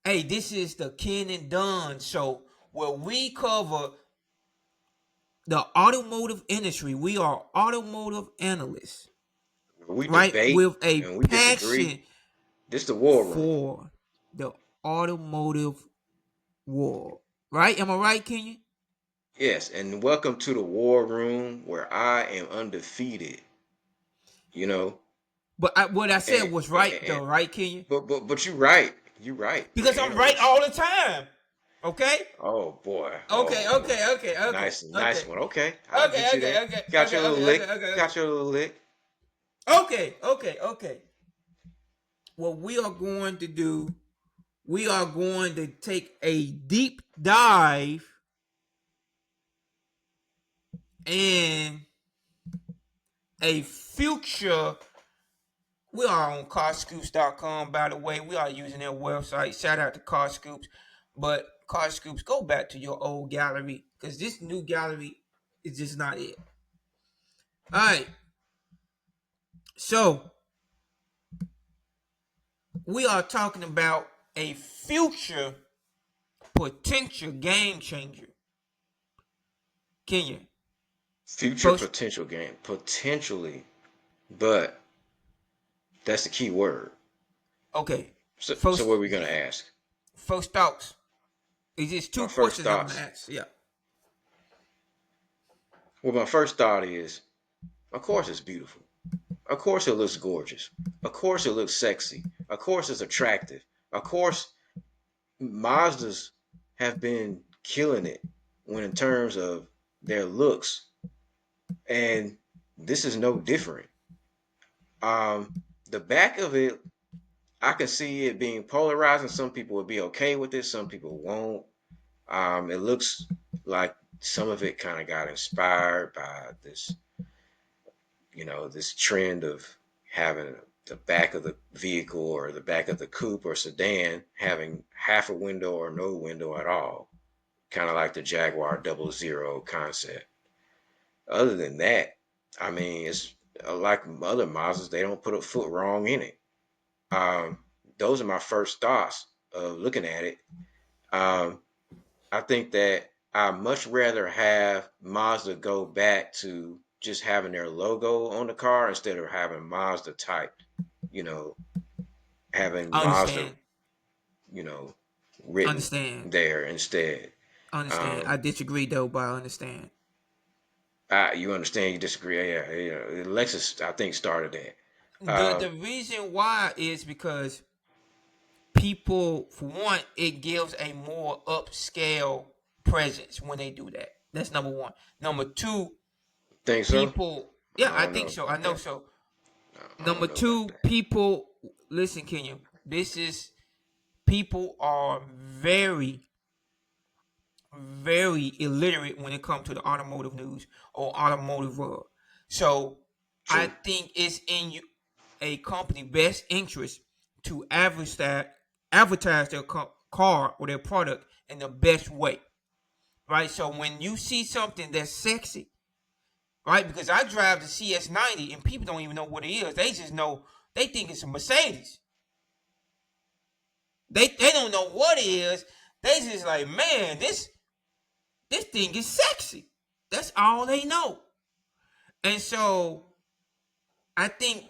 Hey, this is the Kenan Dunn Show where we cover the automotive industry. We are automotive analysts, We right? debate With a and we disagree. passion This the war room. for the automotive world. Right? Am I right, Kenya? Yes, and welcome to the war room where I am undefeated. You know, But what I said and, was and, right, though, right, Kenya? but you're right. You're right. The Because I'm right analyst. all the time. Okay? Oh boy. Okay, Oh boy. okay, okay, okay, Nice okay. one. Okay, I'll Okay, get you okay, there. okay, Got okay, your little okay, okay, lick. okay, okay. Got your little lick. Okay, okay, okay. What we are going to do, we are going to take a deep dive in a future. We are on carscoops.com, by the way. We are using their website. Shout out to Carscoops. But Carscoops, go back to your old gallery because this new gallery is just not it. All right. So we are talking about a future potential game changer. Kenya. Future First, potential game. Potentially. But that's the key word. okay. So what First, are we gonna ask? first thoughts. It's just two My first questions I'm gonna thoughts. ask. Yeah. Well, my first thought is, of course it's beautiful. Of course it looks gorgeous. Of course it looks sexy. Of course it's attractive. Of course Mazdas have been killing it when in terms of their looks, and this is no different. The back of it, I can see it being polarizing. Some people would be okay with it. Some people won't. It looks like some of it kind of got inspired by this, this trend of having the back of the vehicle or the back of the coupe or sedan having half a window or no window at all, kind of like the Jaguar 00 concept. Other than that, I mean, it's like other Mazdas, they don't put a foot wrong in it. Um, those are my first thoughts of looking at it. Um, I think that I much rather have Mazda go back to just having their logo on the car instead of having Mazda typed, you know, having I Mazda, understand. you know, written Understand. there instead. Understand. I Um, disagree though, but I understand. you understand? You disagree? Yeah. Lexus, I think, started that. The reason why is because people, for one, it gives a more upscale presence when they do that. That's number one. Number two, Think so? people. Yeah, I I don't think know so. I about know that. so. I Number don't know about two, that. people. Listen, Kenya. This is people are very, very illiterate when it comes to the automotive news or automotive world. So I True. think it's in you a company best interest to advertise their car or their product in the best way, right? So when you see something that's sexy, right? Because I drive the CS90 and people don't even know what it is. They just know they think it's a Mercedes. They don't know what it is. They just like, man, this thing is sexy. That's all they know. And so I think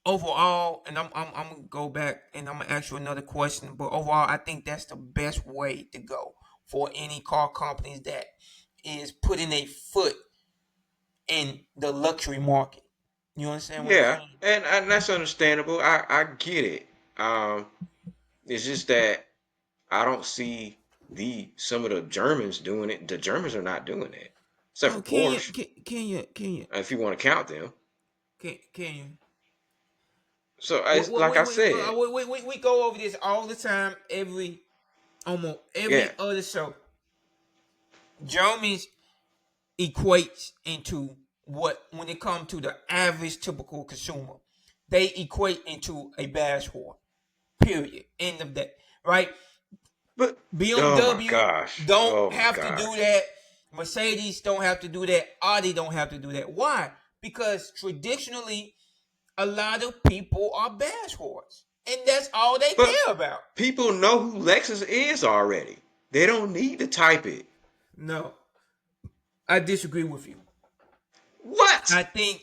overall, and I'm gonna go back and I'm gonna ask you another question. But overall, I think that's the best way to go for any car companies that is putting a foot in the luxury market. You understand what I'm Yeah, saying? and that's understandable. I get it. Um, it's just that I don't see the some of the Germans doing it. The Germans are not doing it, except for Oh, Kenya, Porsche, Kenya, if you want to count them. Kenya. So it's like I said, We go over this all the time, almost yeah. every other show. Germans equates into what when it comes to the average typical consumer. They equate into a bash whore. Period. End of that. Right? But oh my BMW gosh, don't oh my have to do gosh. that. Mercedes don't have to do that. Audi don't have to do that. Why? Because traditionally, a lot of people are bash whores. and that's all they But care about. people know who Lexus is already. They don't need to type it. No, I disagree with you. What? I think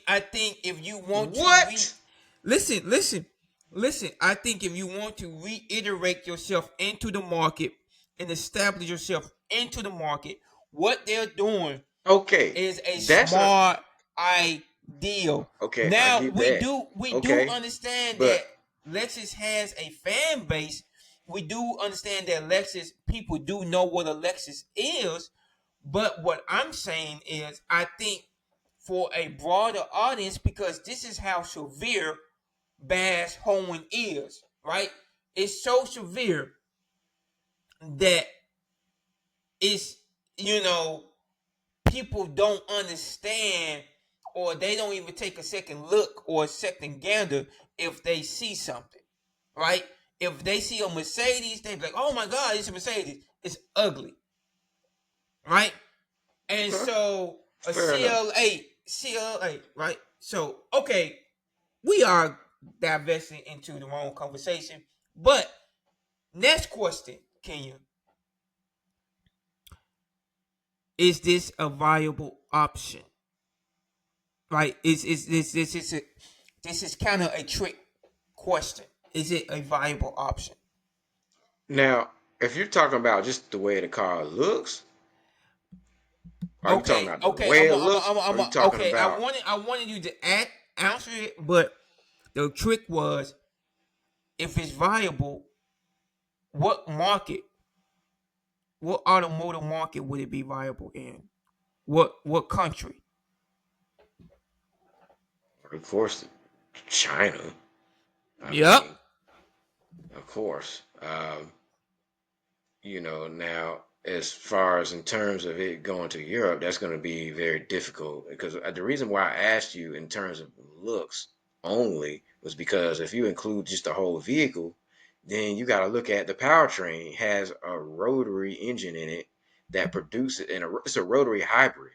if you want to What? listen, listen, listen. I think if you want to reiterate yourself into the market and establish yourself into the market, what they're doing Okay, is a that's a smart ideal. okay. I Now get that. we do Okay, understand that but Lexus has a fan base. We do understand that Lexus people do know what a Lexus is, but what I'm saying is I think for a broader audience, because this is how severe bass hoeing is, right? It's so severe that it's, you know, people don't understand, or they don't even take a second look or a second gander if they see something, right? If they see a Mercedes, they be like, oh my God, it's a Mercedes. It's ugly, right? And okay, so a fair enough. CLA, right? So, okay, we are divesting into the wrong conversation. But next question, Kenya, is this a viable option? Right? This is kind of a trick question. Is it a viable option? Now, if you're talking about just the way the car looks, are you talking Okay, about the okay. way it looks, or are you talking Okay. about I wanted you to answer it, but the trick was, if it's viable, what market, what automotive market would it be viable in? What country? of course, China? I Yep. mean, of course. Now as far as in terms of it going to Europe, that's going to be very difficult because the reason why I asked you in terms of looks only was because if you include just the whole vehicle, then you got to look at the powertrain. It has a rotary engine in it that produces, and it's a rotary hybrid.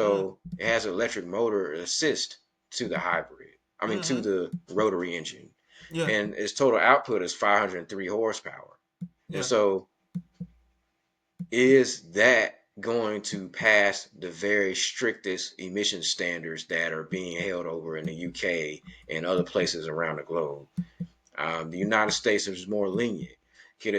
Mm, So it has an electric motor assist to the hybrid. I mean, to mm-hmm. the rotary engine. Yeah. And its total output is 503 horsepower. And Yeah. so is that going to pass the very strictest emission standards that are being held over in the UK and other places around the globe? The United States is more lenient. Could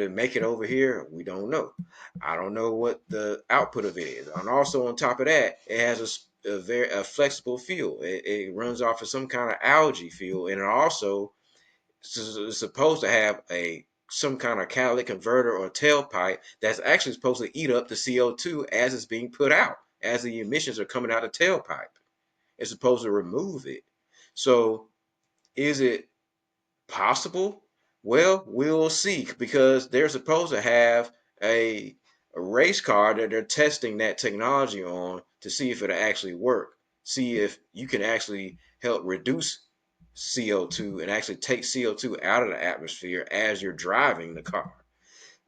it make it over here? We don't know. I don't know what the output of it is. And also on top of that, it has a flexible fuel. It runs off of some kind of algae fuel, and it also is supposed to have a some kind of catalytic converter or tailpipe that's actually supposed to eat up the CO2 as it's being put out, as the emissions are coming out of the tailpipe. It's supposed to remove it. So is it possible? Well, we'll see because they're supposed to have a, a race car that they're testing that technology on to see if it'll actually work. See if you can actually help reduce CO2 and actually take CO2 out of the atmosphere as you're driving the car.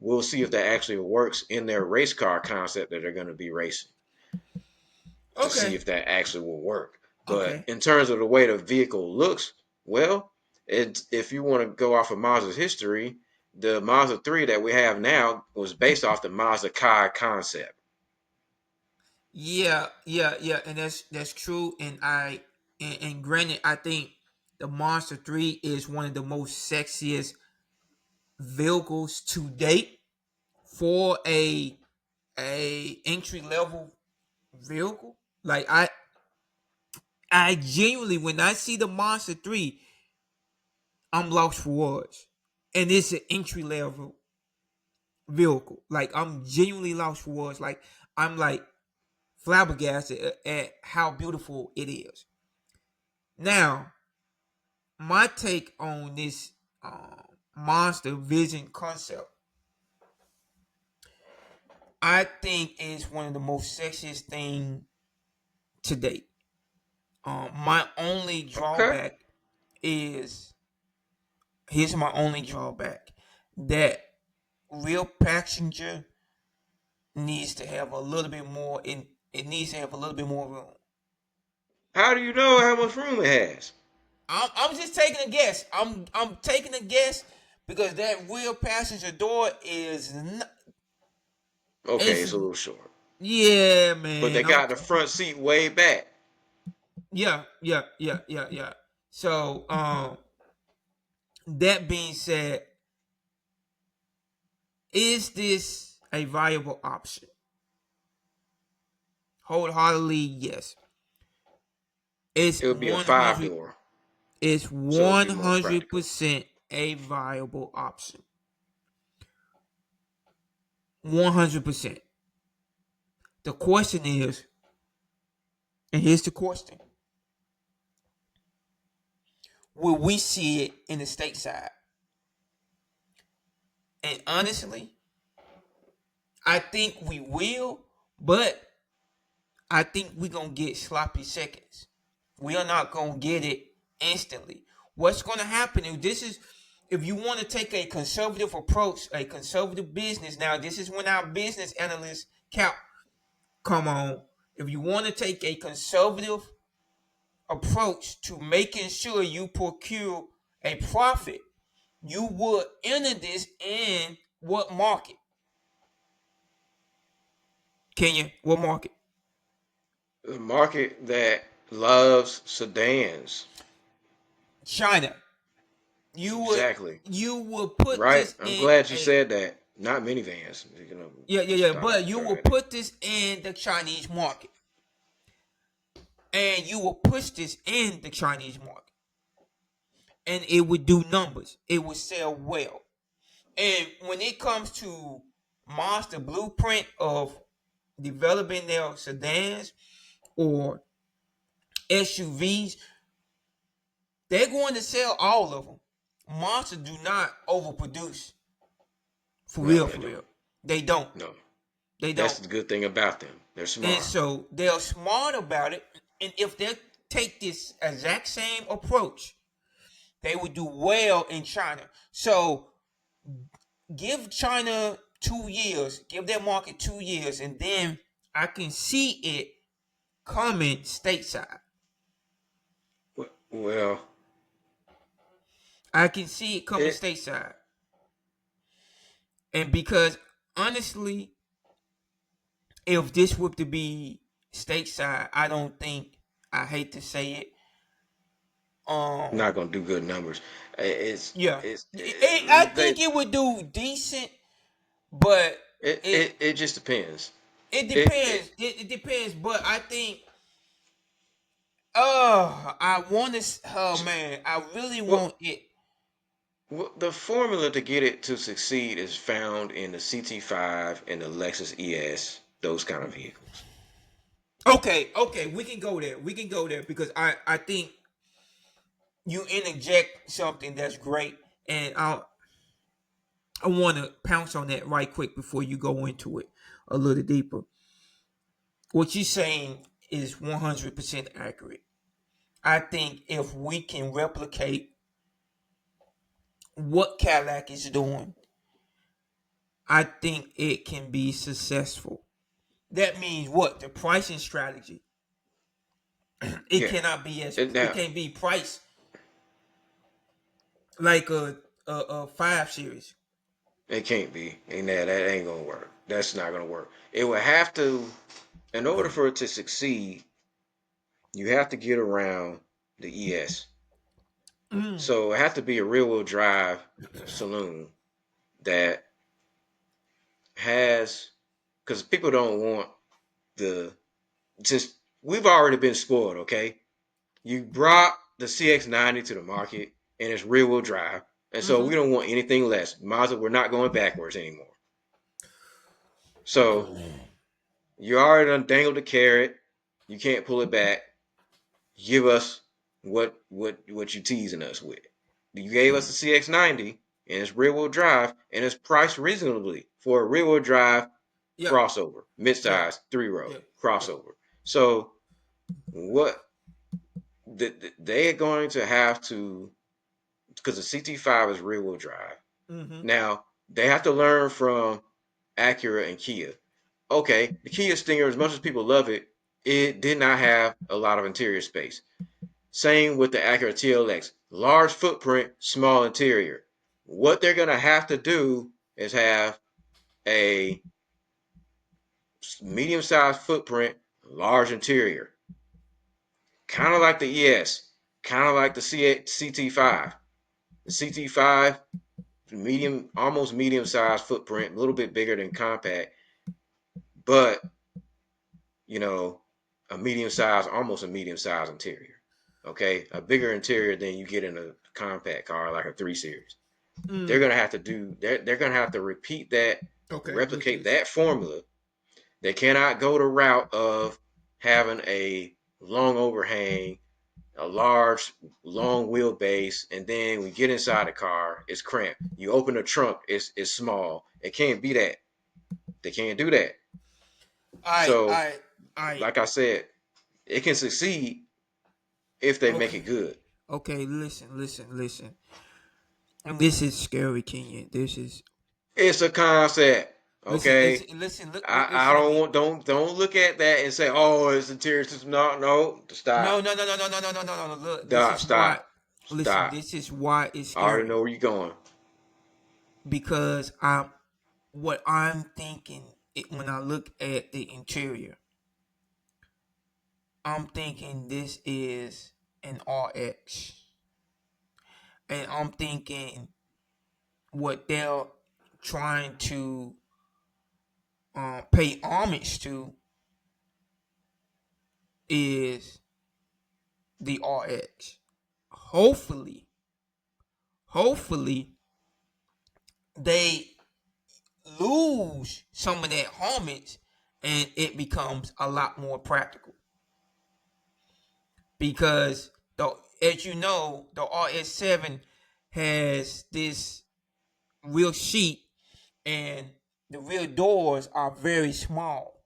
We'll see if that actually works in their race car concept that they're going to be racing to see Okay. if that actually will work. But Okay. in terms of the way the vehicle looks, well, if you want to go off of Mazda's history, the Mazda 3 that we have now was based off the Mazda Kai concept. Yeah. Yeah. Yeah. And that's true. And granted, I think the Monster Three is one of the most sexiest vehicles to date for a entry level vehicle. Like I genuinely, when I see the Monster Three, I'm lost for words, and it's an entry level vehicle. Like I'm genuinely lost for words. Like I'm like flabbergasted at how beautiful it is. Now, my take on this monster vision concept, I think is one of the most sexiest thing to date. My only Okay. drawback is here's my only drawback that real passenger needs to have a little bit more in it needs to have a little bit more room. How do you know how much room it has? I'm just taking a guess. I'm taking a guess because that rear passenger door is Okay, it's it's a little short, yeah, but they man. got the front seat way back. Yeah. So that being said, is this a viable option? Wholeheartedly, yes. It's It would be a one five hundred. door, It's so it'd one be more hundred practical. percent a viable option. 100%. The question is, and here's the question: will we see it in the stateside? And honestly, I think we will, but I think we're gonna get sloppy seconds. We are not gonna get it instantly. What's gonna happen if you want to take a conservative approach, a conservative business. Now, this is when our business analysts count. Come on. If you want to take a conservative approach to making sure you procure a profit, you would enter this in what market? Kenya, what market? The market that loves sedans. China. You would Exactly. you would put Right. this I'm in glad you a said that. Not minivans. You know, yeah. start But you will correcting. put this in the Chinese market, and you will push this in the Chinese market, and it would do numbers. It would sell well. And when it comes to Mazda blueprint of developing their sedans or SUVs, they're going to sell all of them. Mazda do not overproduce for No, real, they for don't. real. They don't. No. They That's don't. the good thing about them. They're And smart. so they're smart about it. And if they take this exact same approach, they would do well in China. So give China 2 years, give their market 2 years, and then I can see it coming stateside. Well, I can see it coming it stateside. And because honestly, if this were to be stateside, I don't think, I hate to say it, not gonna do good numbers. It's yeah. it's I they think it would do decent, but it it just depends. it It depends. It depends, but I think I want to oh man, I really well, want it. the formula to get it to succeed is found in the CT5 and the Lexus ES, those kind of vehicles. Okay, we can go there. We can go there because I think you interject something that's great, and I want to pounce on that right quick before you go into it a little deeper. What you're saying is 100% accurate. I think if we can replicate what Cadillac is doing, I think it can be successful. That means what? The pricing strategy. It Yeah. cannot be as And it now can't be priced like a 5 series. it can't be, and that ain't gonna work. That's not gonna work. It would have to, in order for it to succeed, you have to get around the ES. Mm. So it has to be a rear wheel drive saloon that has, because people don't want the, just, we've already been spoiled, okay? You brought the CX-90 to the market and it's rear wheel drive. And so we Mm-hmm. don't want anything less. Mazda, we're not going backwards anymore. So you already done dangled the carrot. You can't pull it back. Give us what you teasing us with. You gave us the CX-90 and it's rear wheel drive and it's priced reasonably for a rear wheel drive Yeah, crossover, yeah, midsize, 3 row yeah, yeah. crossover. So what they're going to have to, because the CT5 is rear wheel drive. Mm-hmm. Now they have to learn from Acura and Kia. Okay, the Kia Stinger, as much as people love it, it did not have a lot of interior space. Same with the Acura TLX. Large footprint, small interior. What they're going to have to do is have a medium sized footprint, large interior. Kind of like the ES, kind of like the CT5. The CT5, medium, almost medium sized footprint, a little bit bigger than compact, but you know, a medium size, almost a medium size interior. Okay, a bigger interior than you get in a compact car like a 3 Series. They're Mm. gonna have to do. They're gonna have to repeat that, Okay, which replicate is that formula. They cannot go the route of having a long overhang, a large, long wheelbase, and then we get inside the car, it's cramped. You open the trunk, it's small. It can't be that. They can't do that. I So, I I like I said, it can succeed if they make okay. it good. Okay, listen. This is scary, Kenyon. This is It's a concept, listen, okay? I listen to don't me. want don't look at that and say, oh, it's interior system. No, no, No, stop, no, no, no, no, no, no, no, no, no. Look, this stop, is why. stop, Listen, stop. this is why it's I already scary know where you're going. because what I'm thinking when I look at the interior, I'm thinking this is an RX, and I'm thinking what they're trying to pay homage to is the RX. Hopefully, hopefully they lose some of that homage and it becomes a lot more practical because the as you know the RS7 has this real sheet and the rear doors are very small.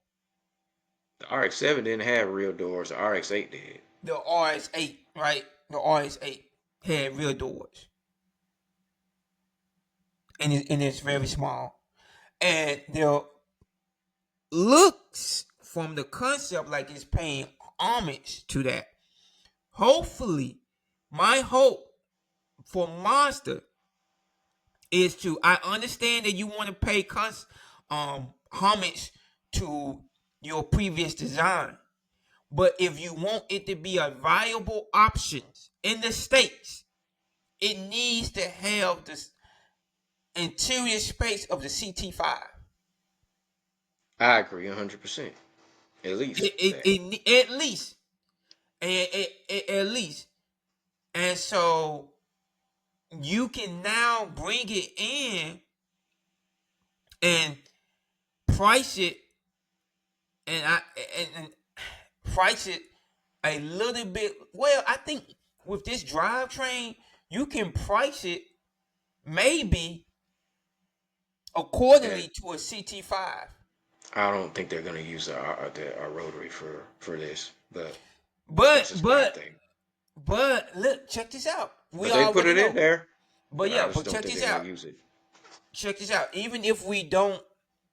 The RX-7 didn't have real doors. The RX-8 did. The RS8, right? The RS8 had rear doors and it's very small. And there looks from the concept like it's paying homage to that. Hopefully, my hope for Mazda is to I understand that you want to pay homage to your previous design. But if you want it to be a viable option in the States, it needs to have this interior space of the CT5. I agree 100%. At least that. At least. At least. And so you can now bring it in and price it and and price it a little bit. Well, I think with this drivetrain, you can price it maybe Yeah. accordingly to a CT5. I don't think they're gonna use a rotary for this, but that's But just my but thing. but look, check this out. We But they put already it in know. there. But But I yeah, just but don't check think this they're gonna out. use it. Check this out. Even if we don't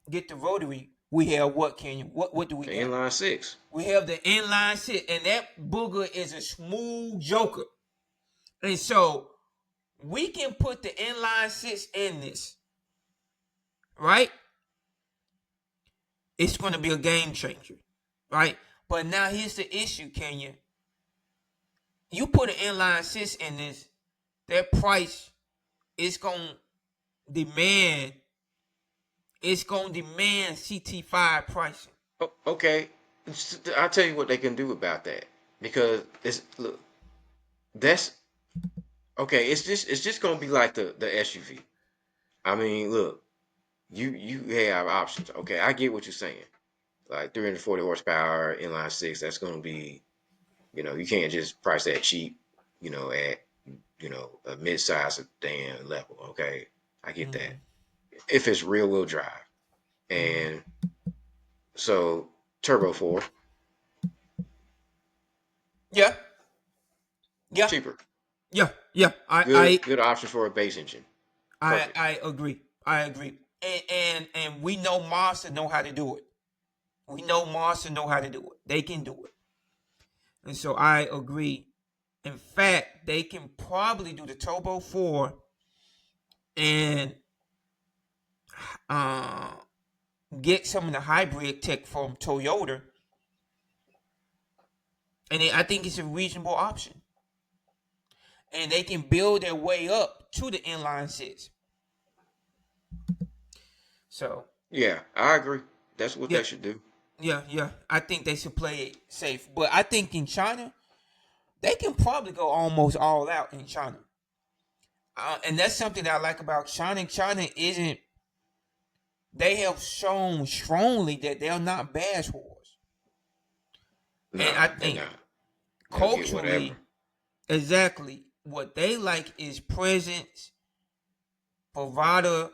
get the rotary, we have what can you what do we The got? inline six. We have the inline sit, and that booger is a smooth joker. And so we can put the inline sits in this, right? It's going to be a game changer, right? But now here's the issue, Kenya. You put an inline sits in this, that price is going to demand, it's going to demand CT5 pricing. Oh, okay, I'll tell you what they can do about that because it's look that's okay. It's just gonna be like the SUV. I mean, look, you have options. Okay, I get what you're saying. Like 340 horsepower, inline six. That's gonna be you can't just price that cheap. At a mid-size sedan level. Okay, I get that. Mm-hmm. If it's rear wheel drive Mm-hmm. and so turbo four Yeah, yeah, cheaper. yeah. Good option for a base engine. Perfect. I agree. I agree. And we know Mazda know how to do it. We know Mazda know how to do it. They can do it. And so I agree In fact, they can probably do the Turbo 4 and uh, get some of the hybrid tech from Toyota, and I think it's a reasonable option. And they can build their way up to the inline six. So Yeah, I agree. That's what yeah, they should do. yeah. I think they should play it safe. But I think in China, they can probably go almost all out in China. And that's something that I like about China. China isn't. They have shown strongly that they're not bash wars, and I Nah, they're think not. They'll get whatever. culturally, exactly what they like is presence, bravado,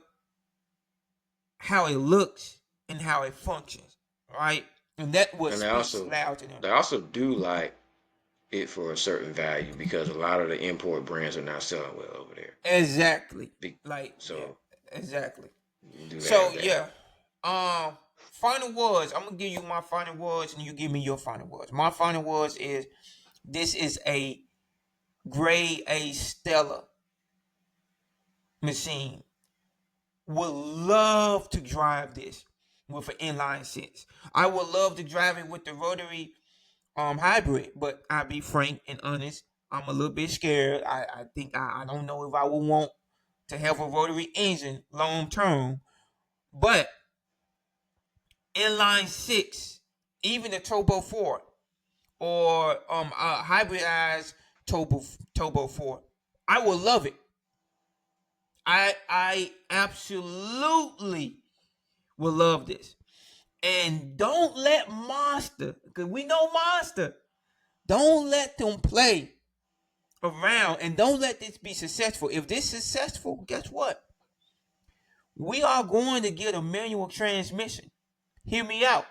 how it looks, and how it functions, right? And that what And speaks loud to them. they also do like it for a certain value because a lot of the import brands are not selling well over there. Exactly. Like, yeah, So exactly. you do So have that. yeah. Final words. I'm gonna give you my final words and you give me your final words. My final words is this is a grade A Stella machine. Would love to drive this with an inline six. I would love to drive it with the rotary hybrid, but I'll be frank and honest. I'm a little bit scared. I think I don't know if I would want to have a rotary engine long term. But inline six, even the turbo four or hybridized turbo four, I would love it. I absolutely will love this. And don't let Mazda, because we know Mazda, don't let them play around and don't let this be successful. If this is successful, guess what? We are going to get a manual transmission. Hear me out.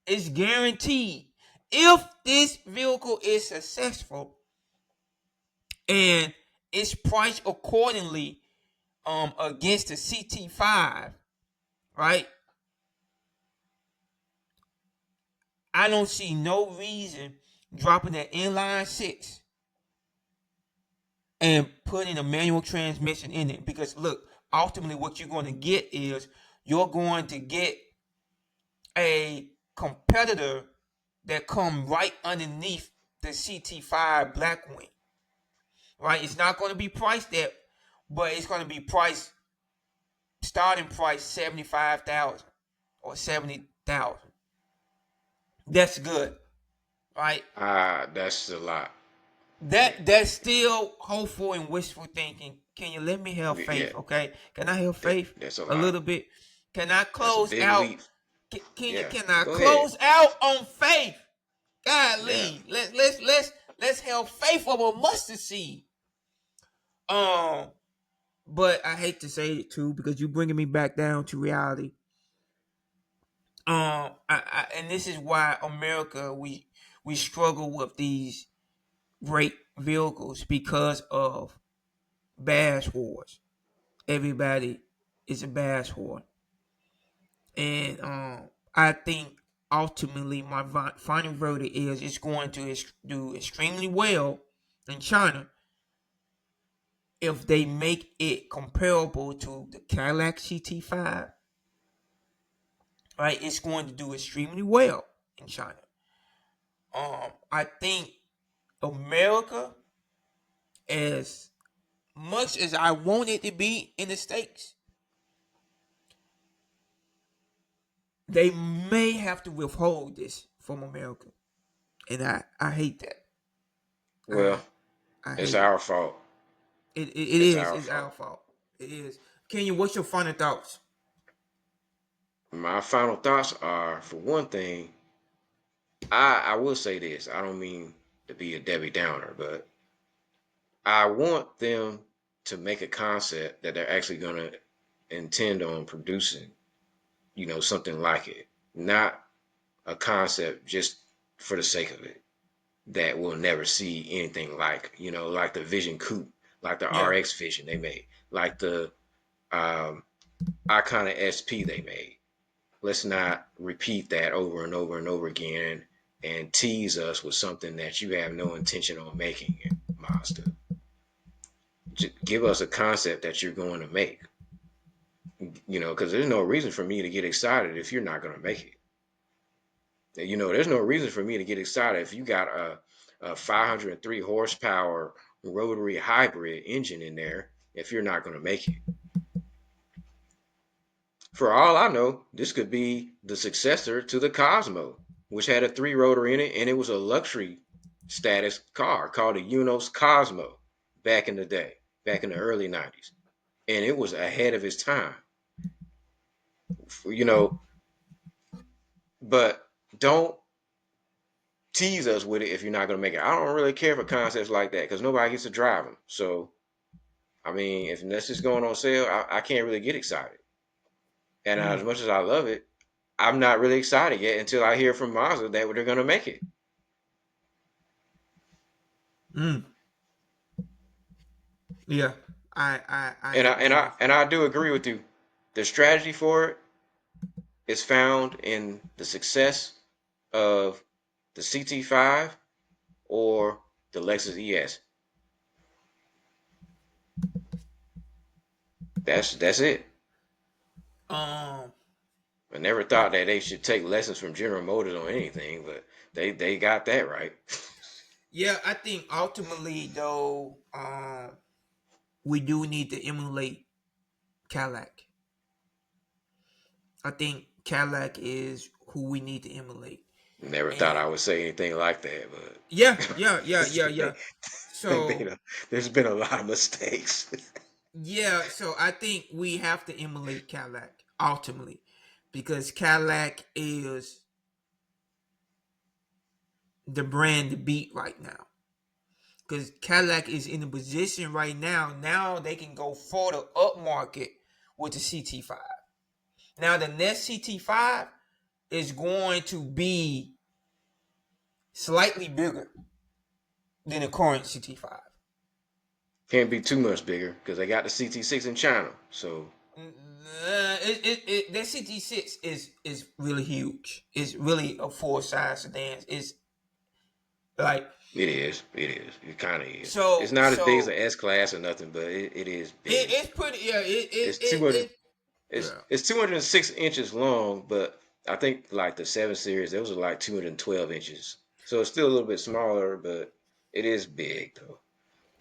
It's guaranteed. If this vehicle is successful and it's priced accordingly against the CT5, right? I don't see no reason dropping that inline six and putting a manual transmission in it. Because look, ultimately what you're going to get is you're going to get a competitor that come right underneath the CT5 Blackwing. Right? It's not going to be priced at, but it's going to be priced starting price 75,000 or 70,000. That's good, right? That's a lot. That's still hopeful and wishful thinking. Can you let me have Yeah, faith? Okay, can I have faith that's a a lot. little bit? Can I That's a close big out? leap. Can you Yeah, can I go ahead. close out on faith? Yeah. Golly, let's have faith of a mustard seed. Um, but I hate to say it too because you're bringing me back down to reality. And this is why America we struggle with these great vehicles because of bash wars. Everybody is a bash whore, and I think ultimately my final verdict is it's going to do extremely well in China if they make it comparable to the Cadillac CT5. Right, it's going to do extremely well in China. I think America, as much as I want it to be in the States, they may have to withhold this from America. And I hate that. I Well, I it's hate it. our fault. It It's is. our It's our fault. fault. It is. Kenya, what's your final thoughts? My final thoughts are, for one thing, I will say this. I don't mean to be a Debbie Downer, but I want them to make a concept that they're actually going to intend on producing, something like it, not a concept just for the sake of it that we'll never see anything like, like the Vision Coupe, like the Yeah. RX Vision they made, like the um, Iconic SP they made. Let's not repeat that over and over and over again and tease us with something that you have no intention on making in Mazda. Just give us a concept that you're going to make. Because there's no reason for me to get excited if you're not going to make it. There's no reason for me to get excited if you got a 503 horsepower rotary hybrid engine in there if you're not going to make it. For all I know, this could be the successor to the Cosmo, which had a 3-rotor in it, and it was a luxury status car called the Unos Cosmo back in the day, back in the early 90s. And it was ahead of its time. You know, but don't tease us with it if you're not going to make it. I don't really care for concepts like that because nobody gets to drive them. So, I mean, if that's just going on sale, I can't really get excited. And as much as I love it, I'm not really excited yet until I hear from Mazda that they're going to make it. Yeah, I agree with And I do agree with you. The strategy for it is found in the success of the CT5 or the Lexus ES. That's it. you. I never thought that they should take lessons from General Motors on anything, but they got that right. Yeah, I think ultimately though, we do need to emulate Cadillac. I think Cadillac is who we need to emulate. Never thought And I would say anything like that, but yeah, yeah, yeah, yeah, yeah. So there's been a lot of mistakes. yeah, so I think we have to emulate Cadillac ultimately because Cadillac is the brand to beat right now. Because Cadillac is in a position right now. Now they can go further up market with the CT5. Now the next CT5 is going to be slightly bigger than the current CT5. Can't be too much bigger because they got the CT6 in China. So That CT6 is really huge. It's really a full size sedan. It's like it is. It is. It kind of is. It's so not as big as so an S class or nothing, but it is it, big. it's pretty yeah It's 200. yeah. It's 206 inches long, but I think like the 7 Series, those are like 212 inches. So it's still a little bit smaller, but it is big though.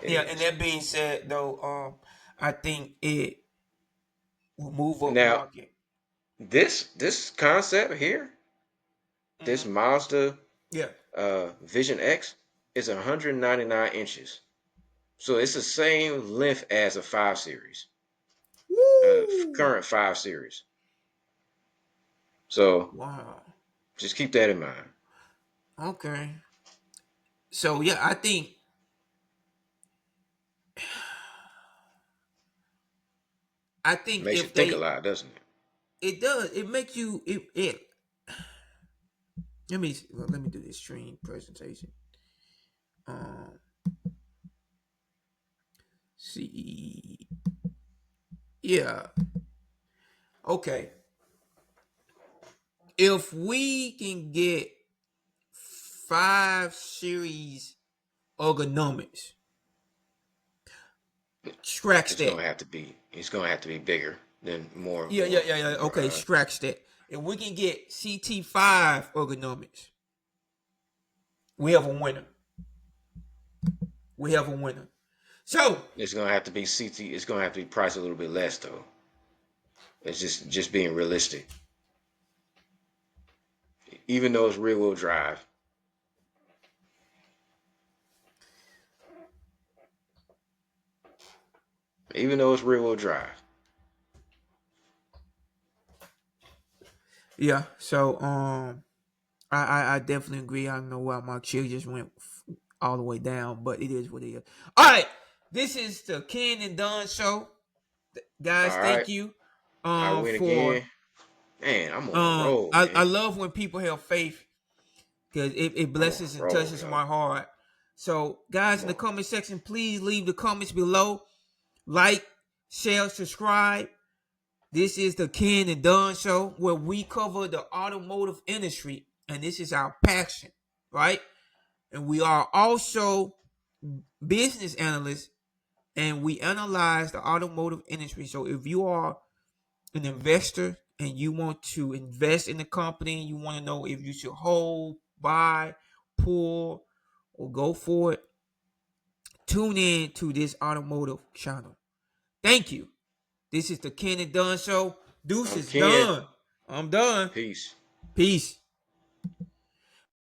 It Yeah, and is. that being said though, I think it will move up Now market. this concept here, this Mm-hmm. Mazda Yeah. Vision X, is 199 inches. So it's the same length as a 5 Series, Woo! current 5 Series. So Wow. just keep that in mind. Okay. So yeah, I think Makes you if think a they lot, doesn't it? it does it make you it let me do this stream presentation. Um, see, yeah, okay. If we can get 5 series ergonomics, scratch It's that. gonna have to be. It's gonna have to be bigger than Yeah, yeah, yeah, yeah. Okay, scratch that. If we can get CT5 ergonomics, we have a winner. We have a winner. So It's gonna have to be CT. It's gonna have to be priced a little bit less though. It's just being realistic. Even though it's rear wheel drive, even though it's rear wheel drive. yeah, so I definitely agree. I don't know why my chill just went all the way down, but it is what it is. All right, this is the Kenan Dunn Show, guys. All Thank right, you I win for again. Man, I'm on a roll, I man. love when people have faith because it I'm on blesses a and roll, touches yo. my heart. So, guys, I'm in the on. comment section, please leave the comments below. Like, share, subscribe. This is the Ken and Dunn Show where we cover the automotive industry, and this is our passion. right? And we are also business analysts, and we analyze the automotive industry. So if you are an investor and you want to invest in the company, you want to know if you should hold, buy, pull, or go for it, tune in to this automotive channel. Thank you. This is the Kenan Dunn Show. Deuce I'm is Ken. done. I'm done. Peace. Peace.